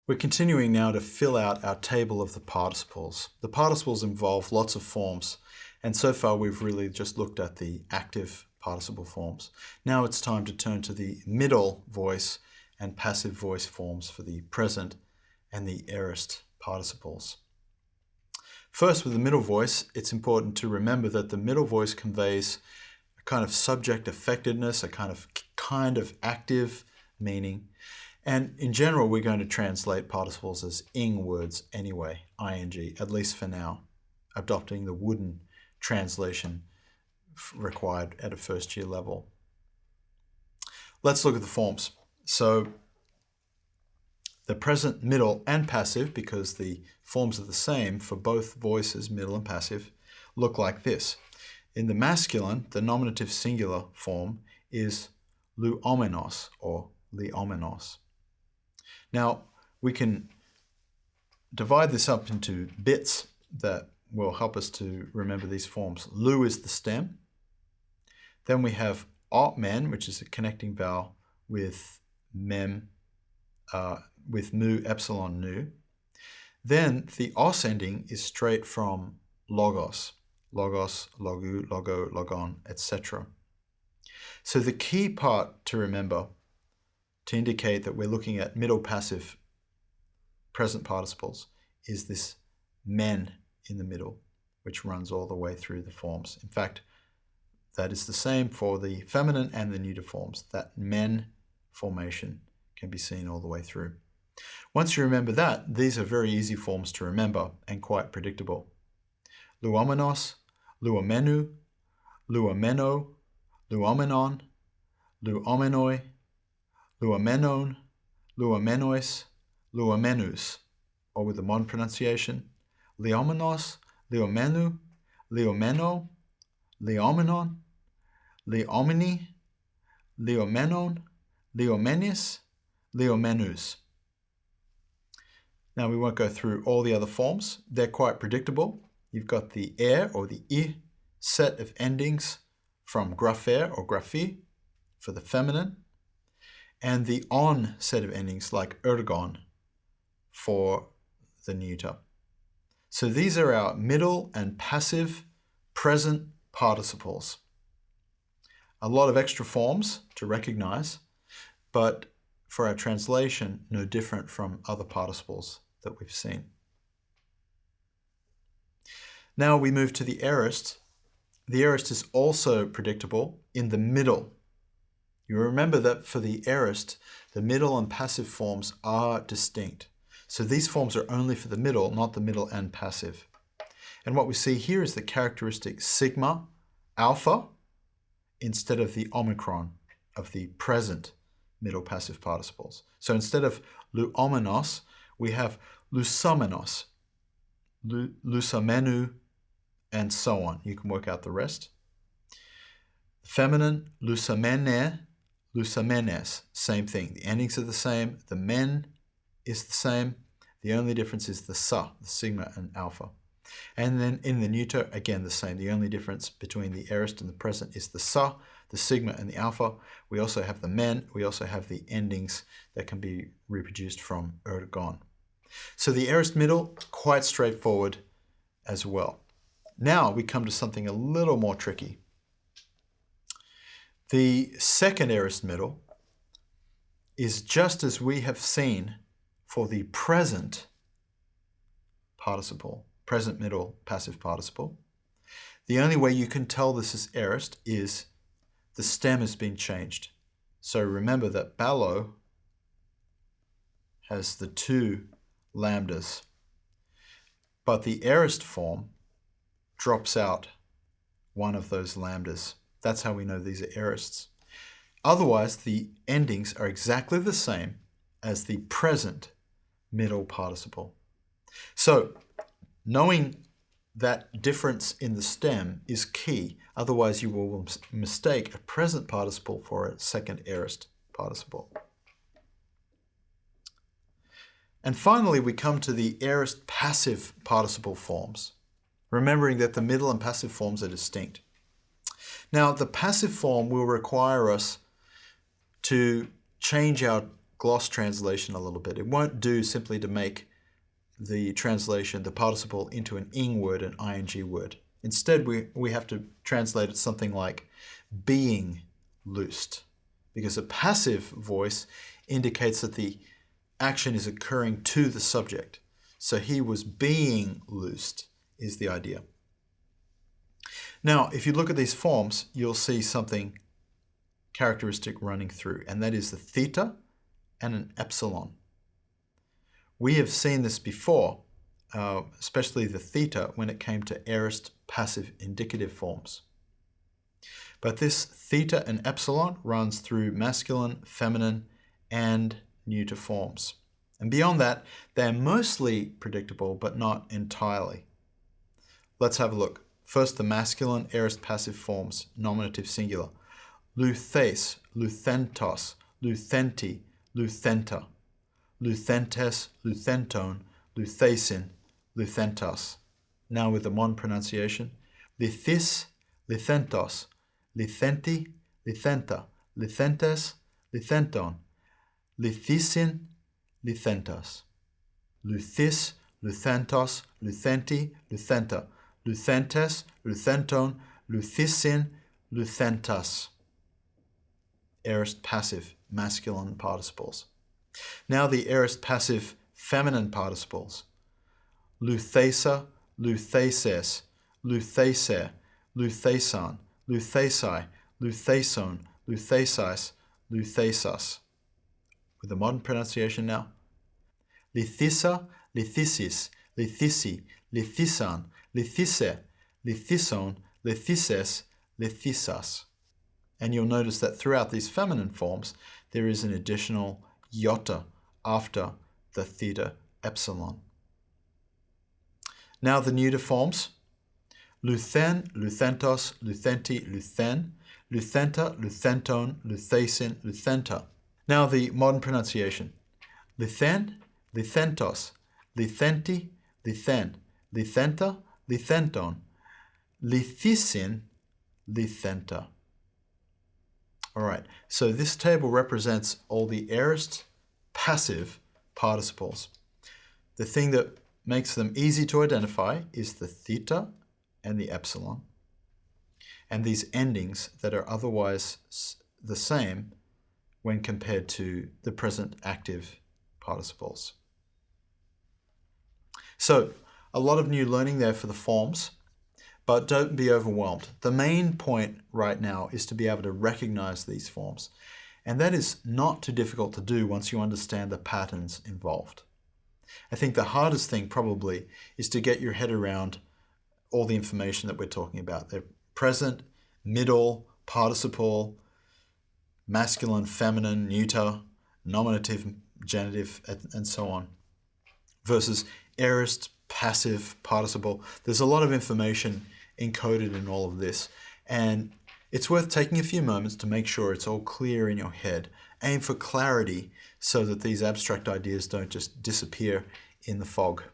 We're continuing now to fill out our table of the participles. The participles involve lots of forms, and so far we've really just looked at the active participle forms. Now it's time to turn to the middle voice and passive voice forms for the present and the aorist participles. First, with the middle voice, it's important to remember that the middle voice conveys a kind of subject affectedness, a kind of active meaning. And in general, we're going to translate participles as ing words anyway, ing, at least for now, adopting the wooden translation required at a first year level. Let's look at the forms. So the present, middle, and passive, because the forms are the same for both voices, middle and passive, look like this. In the masculine, the nominative singular form is luomenos or liomenos. Now, we can divide this up into bits that will help us to remember these forms. Lu is the stem. Then we have men, which is a connecting vowel with mem, with mu, epsilon, nu. Then the os ending is straight from logos, logos, logu, logo, logon, etc. So the key part to remember to indicate that we're looking at middle passive present participles is this men in the middle, which runs all the way through the forms. In fact, that is the same for the feminine and the neuter forms. That men formation can be seen all the way through. Once you remember that, these are very easy forms to remember and quite predictable. Luomenos, luomenu, luomeno, luomenon, luomenoi, luomenon, luomenois, luomenus, or with the modern pronunciation, liomenos, liomenu, liomeno, liomenon, liomeni, liomenon, liomenis, liomenus. Now we won't go through all the other forms. They're quite predictable. You've got the air or the I set of endings from grapher or graphi for the feminine, and the on set of endings like ergon for the neuter. So these are our middle and passive present participles. A lot of extra forms to recognize, but for our translation, no different from other participles that we've seen. Now we move to the aorist. The aorist is also predictable in the middle. You remember that for the aorist, the middle and passive forms are distinct. So these forms are only for the middle, not the middle and passive. And what we see here is the characteristic sigma alpha instead of the omicron of the present middle passive participles. So instead of luomenos, we have lusomenos, lusomenu, and so on. You can work out the rest. Feminine, lusomene, lusomenes, same thing. The endings are the same. The men is the same. The only difference is the sa, the sigma and alpha. And then in the neuter, again the same. The only difference between the aorist and the present is the sa, the sigma and the alpha. We also have the men. We also have the endings that can be reproduced from ergon. So the aorist middle, quite straightforward as well. Now we come to something a little more tricky. The second aorist middle is just as we have seen for the present participle, present middle passive participle. The only way you can tell this is aorist is the stem has been changed. So remember that ballo has the two lambdas, but the aorist form drops out one of those lambdas. That's how we know these are aorists. Otherwise, the endings are exactly the same as the present middle participle. So, knowing that difference in the stem is key. Otherwise, you will mistake a present participle for a second aorist participle. And finally, we come to the aorist passive participle forms, remembering that the middle and passive forms are distinct. Now, the passive form will require us to change our gloss translation a little bit. It won't do simply to make the translation, the participle, into an ing word, an ing word. Instead, we have to translate it something like being loosed, because a passive voice indicates that the action is occurring to the subject. So he was being loosed is the idea. Now, if you look at these forms, you'll see something characteristic running through, and that is the theta and an epsilon. We have seen this before, especially the theta when it came to aorist passive indicative forms. But this theta and epsilon runs through masculine, feminine, and neuter forms. And beyond that, they're mostly predictable, but not entirely. Let's have a look. First, the masculine aorist passive forms, nominative singular. Luthes, luthentos, luthenti, luthenta. Luthentes, luthenton, luthesin, luthentas. Now with the modern pronunciation. Lithis, lithentos, lithenti, lithenta, lithentes, lithenton, lithisin, lithentas. Luthis, luthentos, luthenti, luthenta, luthentes, luthenton, luthisin, luthentas. Aorist passive masculine participles. Now the aorist passive feminine participles. Luthesa, lutheses, lutheser, luthesan, luthesai, lutheson, luthesais, luthesas. With the modern pronunciation now. Lithisa, lithisis, lithisi, lithisan, lithise, lithison, lithises, lithisas. And you'll notice that throughout these feminine forms, there is an additional iota after the theta epsilon. Now the neuter forms. Luthen, luthentos, luthenti, luthen, luthenta, luthenton, luthesin, luthenta. Now the modern pronunciation. Lithen, lithentos, lithenti, lithen, lithenta, lithenton, lithisin, lithenta. All right, so this table represents all the aorist passive participles. The thing that makes them easy to identify is the theta and the epsilon, and these endings that are otherwise the same when compared to the present active participles. So, a lot of new learning there for the forms. But don't be overwhelmed. The main point right now is to be able to recognize these forms. And that is not too difficult to do once you understand the patterns involved. I think the hardest thing probably is to get your head around all the information that we're talking about. They're present, middle, participle, masculine, feminine, neuter, nominative, genitive, and so on, versus aorist, passive, participle. There's a lot of information encoded in all of this, and it's worth taking a few moments to make sure it's all clear in your head. Aim for clarity so that these abstract ideas don't just disappear in the fog.